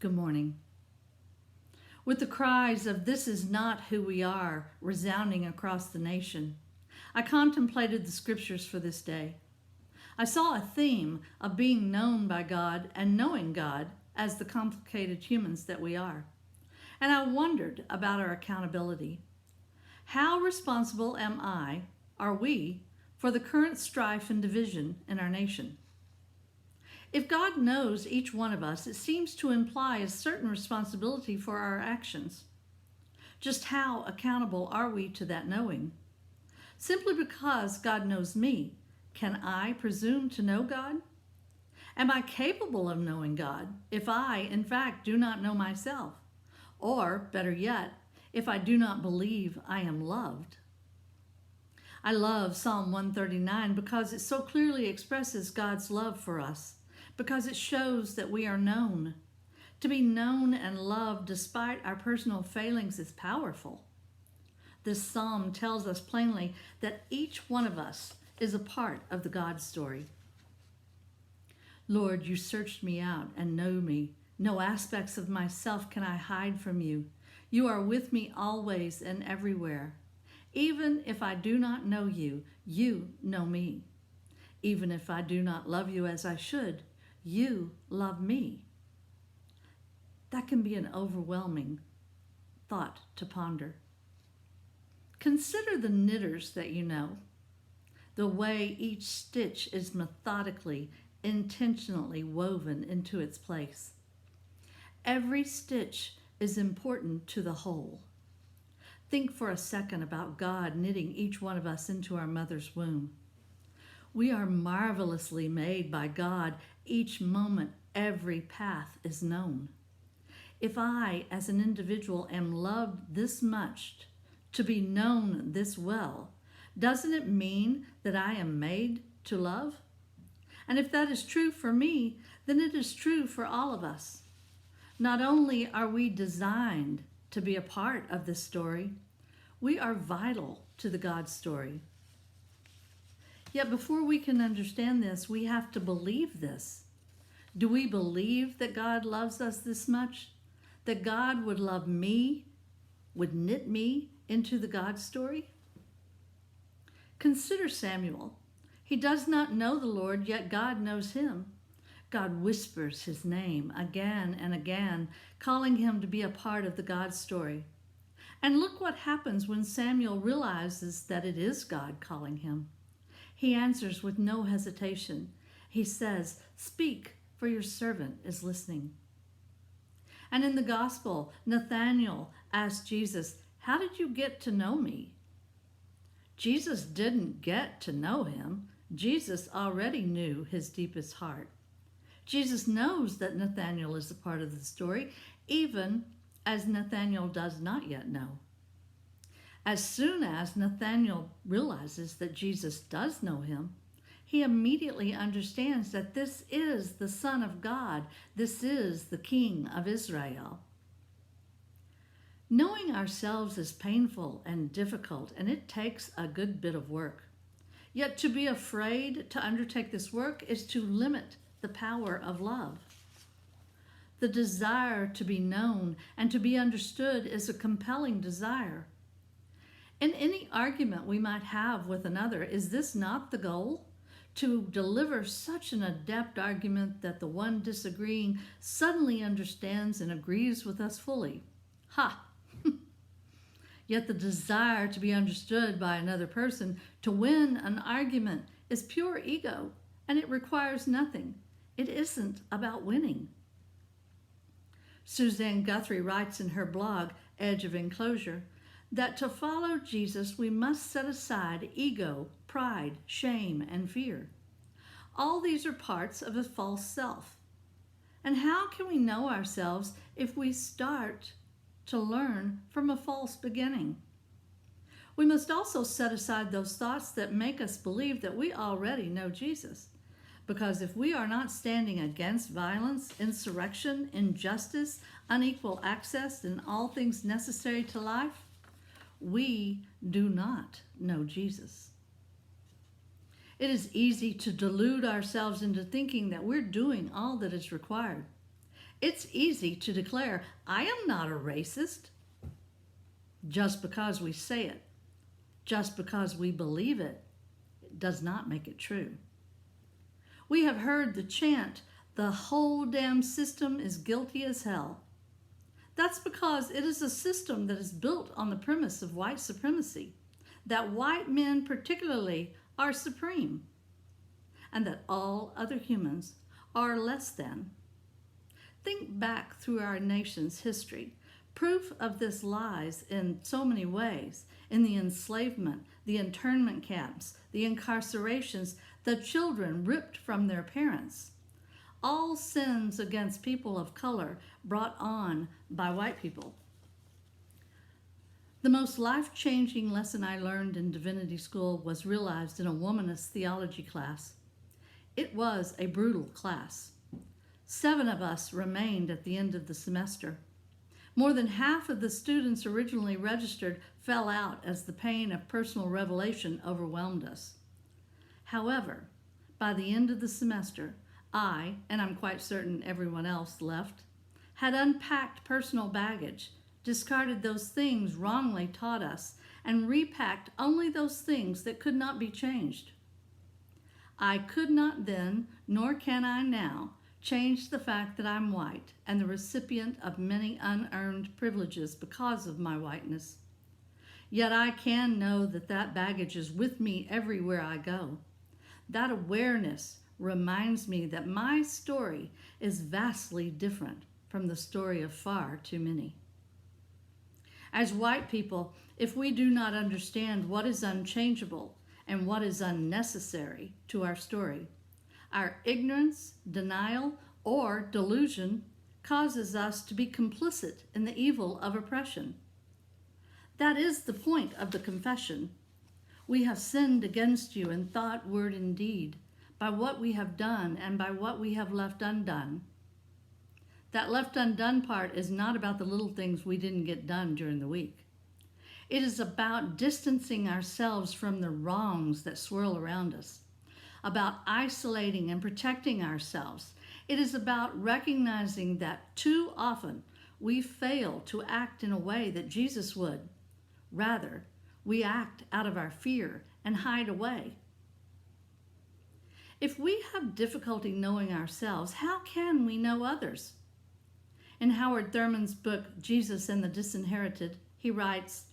Good morning. With the cries of "This is not who we are" resounding across the nation, I contemplated the scriptures for this day. I saw a theme of being known by God and knowing God as the complicated humans that we are. And I wondered about our accountability. How responsible are we, for the current strife and division in our nation? If God knows each one of us, it seems to imply a certain responsibility for our actions. Just how accountable are we to that knowing? Simply because God knows me, can I presume to know God? Am I capable of knowing God if I, in fact, do not know myself? Or, better yet, if I do not believe I am loved? I love Psalm 139 because it so clearly expresses God's love for us, because it shows that we are known. To be known and loved despite our personal failings is powerful. This psalm tells us plainly that each one of us is a part of the God story. Lord, you searched me out and know me. No aspects of myself can I hide from you. You are with me always and everywhere. Even if I do not know you, you know me. Even if I do not love you as I should, you love me. That can be an overwhelming thought to ponder. Consider the knitters that you know, the way each stitch is methodically, intentionally woven into its place. Every stitch is important to the whole. Think for a second about God knitting each one of us into our mother's womb. We are marvelously made by God. Each moment, every path is known. If I, as an individual, am loved this much, to be known this well, doesn't it mean that I am made to love? And if that is true for me, then it is true for all of us. Not only are we designed to be a part of this story, we are vital to the God story. Yet before we can understand this, we have to believe this. Do we believe that God loves us this much? That God would love me, would knit me into the God story? Consider Samuel. He does not know the Lord, yet God knows him. God whispers his name again and again, calling him to be a part of the God story. And look what happens when Samuel realizes that it is God calling him. He answers with no hesitation. He says, "Speak, for your servant is listening." And in the gospel, Nathanael asked Jesus, "How did you get to know me?" Jesus didn't get to know him. Jesus already knew his deepest heart. Jesus knows that Nathanael is a part of the story, even as Nathanael does not yet know. As soon as Nathanael realizes that Jesus does know him, he immediately understands that this is the Son of God. This is the King of Israel. Knowing ourselves is painful and difficult, and it takes a good bit of work. Yet to be afraid to undertake this work is to limit the power of love. The desire to be known and to be understood is a compelling desire. In any argument we might have with another, is this not the goal? To deliver such an adept argument that the one disagreeing suddenly understands and agrees with us fully. Ha! Yet the desire to be understood by another person, to win an argument, is pure ego, and it requires nothing. It isn't about winning. Suzanne Guthrie writes in her blog, Edge of Enclosure, that to follow Jesus, we must set aside ego, pride, shame, and fear. All these are parts of a false self. And how can we know ourselves if we start to learn from a false beginning? We must also set aside those thoughts that make us believe that we already know Jesus. Because if we are not standing against violence, insurrection, injustice, unequal access, and all things necessary to life, we do not know Jesus. It is easy to delude ourselves into thinking that we're doing all that is required. It's easy to declare, I am not a racist, just because we say it, just because we believe it, does not make it true. We have heard the chant, the whole damn system is guilty as hell. That's because it is a system that is built on the premise of white supremacy, that white men particularly are supreme, and that all other humans are less than. Think back through our nation's history. Proof of this lies in so many ways, in the enslavement, the internment camps, the incarcerations, the children ripped from their parents. All sins against people of color brought on by white people. The most life-changing lesson I learned in divinity school was realized in a womanist theology class. It was a brutal class. 7 of us remained at the end of the semester. More than half of the students originally registered fell out as the pain of personal revelation overwhelmed us. However, by the end of the semester, I, and I'm quite certain everyone else left, had unpacked personal baggage, discarded those things wrongly taught us, and repacked only those things that could not be changed. I could not then, nor can I now, change the fact that I'm white and the recipient of many unearned privileges because of my whiteness. Yet I can know that that baggage is with me everywhere I go. That awareness reminds me that my story is vastly different from the story of far too many. As white people, if we do not understand what is unchangeable and what is unnecessary to our story, our ignorance, denial, or delusion causes us to be complicit in the evil of oppression. That is the point of the confession. We have sinned against you in thought, word, and deed, by what we have done and by what we have left undone. That left undone part is not about the little things we didn't get done during the week. It is about distancing ourselves from the wrongs that swirl around us, about isolating and protecting ourselves. It is about recognizing that too often we fail to act in a way that Jesus would. Rather, we act out of our fear and hide away. If we have difficulty knowing ourselves, how can we know others? In Howard Thurman's book, Jesus and the Disinherited, he writes,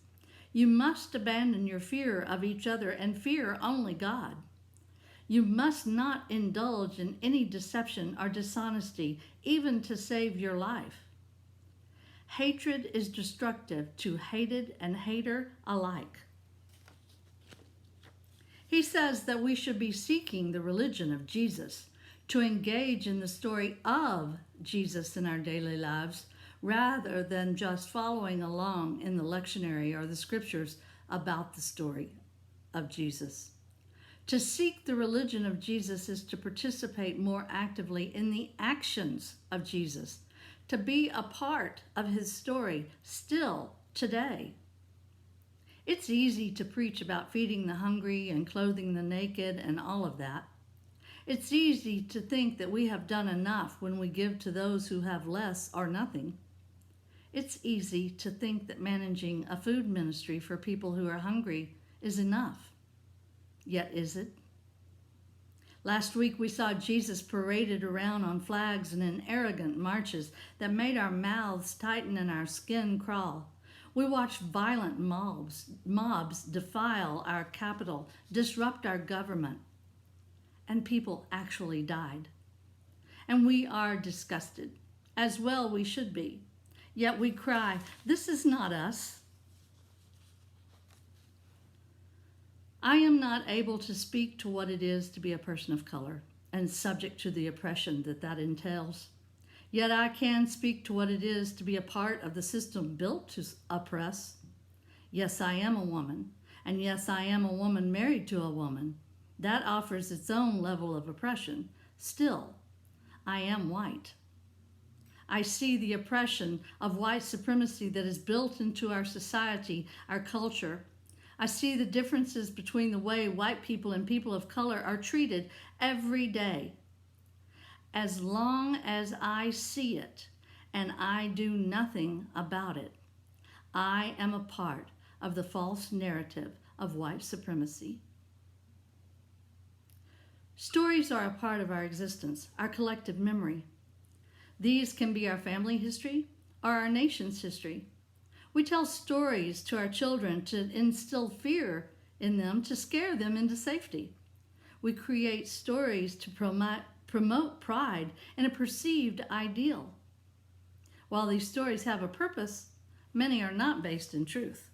"You must abandon your fear of each other and fear only God. You must not indulge in any deception or dishonesty, even to save your life. Hatred is destructive to hated and hater alike." He says that we should be seeking the religion of Jesus, to engage in the story of Jesus in our daily lives, rather than just following along in the lectionary or the scriptures about the story of Jesus. To seek the religion of Jesus is to participate more actively in the actions of Jesus, to be a part of his story still today. It's easy to preach about feeding the hungry and clothing the naked and all of that. It's easy to think that we have done enough when we give to those who have less or nothing. It's easy to think that managing a food ministry for people who are hungry is enough. Yet is it? Last week we saw Jesus paraded around on flags and in arrogant marches that made our mouths tighten and our skin crawl. We watched violent mobs defile our capital, disrupt our government, and people actually died. And we are disgusted, as well we should be. Yet we cry, "This is not us." I am not able to speak to what it is to be a person of color and subject to the oppression that entails. Yet I can speak to what it is to be a part of the system built to oppress. Yes, I am a woman, and yes, I am a woman married to a woman. That offers its own level of oppression. Still, I am white. I see the oppression of white supremacy that is built into our society, our culture. I see the differences between the way white people and people of color are treated every day. As long as I see it, and I do nothing about it. I am a part of the false narrative of white supremacy. Stories are a part of our existence, our collective memory. These can be our family history or our nation's history. We tell stories to our children to instill fear in them, to scare them into safety. We create stories to promote pride in a perceived ideal. While these stories have a purpose, many are not based in truth.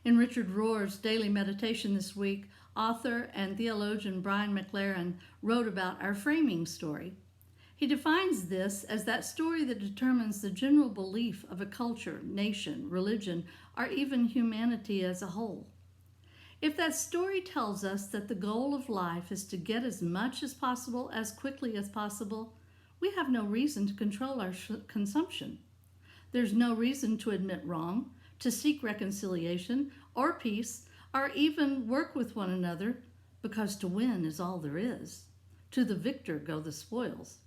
In Richard Rohr's daily meditation this week, author and theologian Brian McLaren wrote about our framing story. He defines this as that story that determines the general belief of a culture, nation, religion, or even humanity as a whole. If that story tells us that the goal of life is to get as much as possible as quickly as possible, we have no reason to control our consumption. There's no reason to admit wrong, to seek reconciliation or peace, or even work with one another, because to win is all there is. To the victor go the spoils.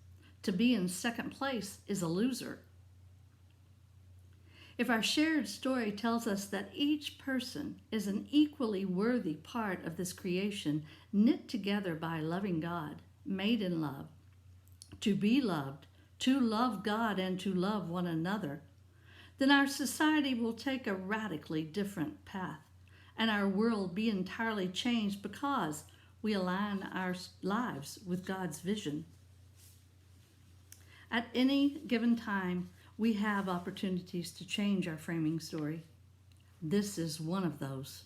To be in second place is a loser. If our shared story tells us that each person is an equally worthy part of this creation, knit together by a loving God, made in love, to be loved, to love God and to love one another, then our society will take a radically different path, and our world be entirely changed because we align our lives with God's vision. At any given time, we have opportunities to change our framing story. This is one of those.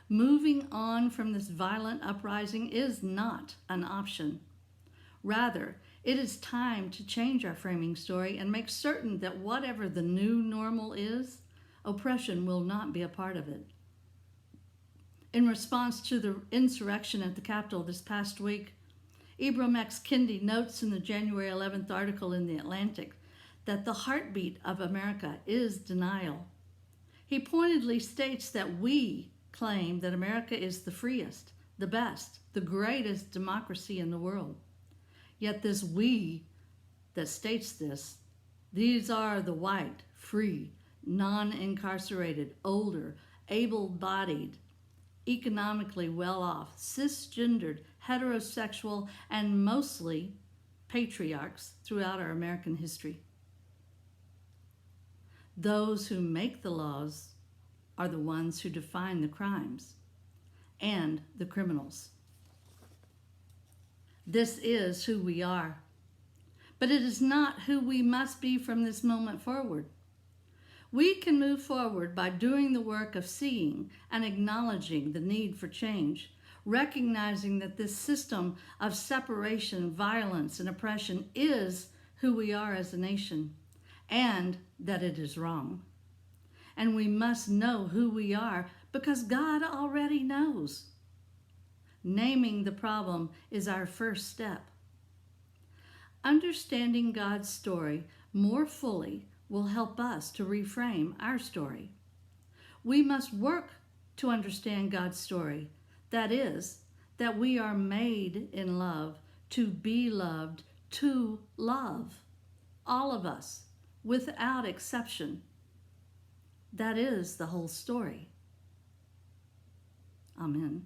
Moving on from this violent uprising is not an option. Rather, it is time to change our framing story and make certain that whatever the new normal is, oppression will not be a part of it. In response to the insurrection at the Capitol this past week, Ibram X. Kendi notes in the January 11th article in The Atlantic that the heartbeat of America is denial. He pointedly states that we claim that America is the freest, the best, the greatest democracy in the world. Yet this we that states this, these are the white, free, non-incarcerated, older, able-bodied, economically well-off, cisgendered, heterosexual, and mostly patriarchs throughout our American history. Those who make the laws are the ones who define the crimes and the criminals. This is who we are, but it is not who we must be from this moment forward. We can move forward by doing the work of seeing and acknowledging the need for change, recognizing that this system of separation, violence, and oppression is who we are as a nation, and that it is wrong. And we must know who we are because God already knows. Naming the problem is our first step. Understanding God's story more fully will help us to reframe our story. We must work to understand God's story. That is, that we are made in love, to be loved, to love. All of us, without exception. That is the whole story. Amen.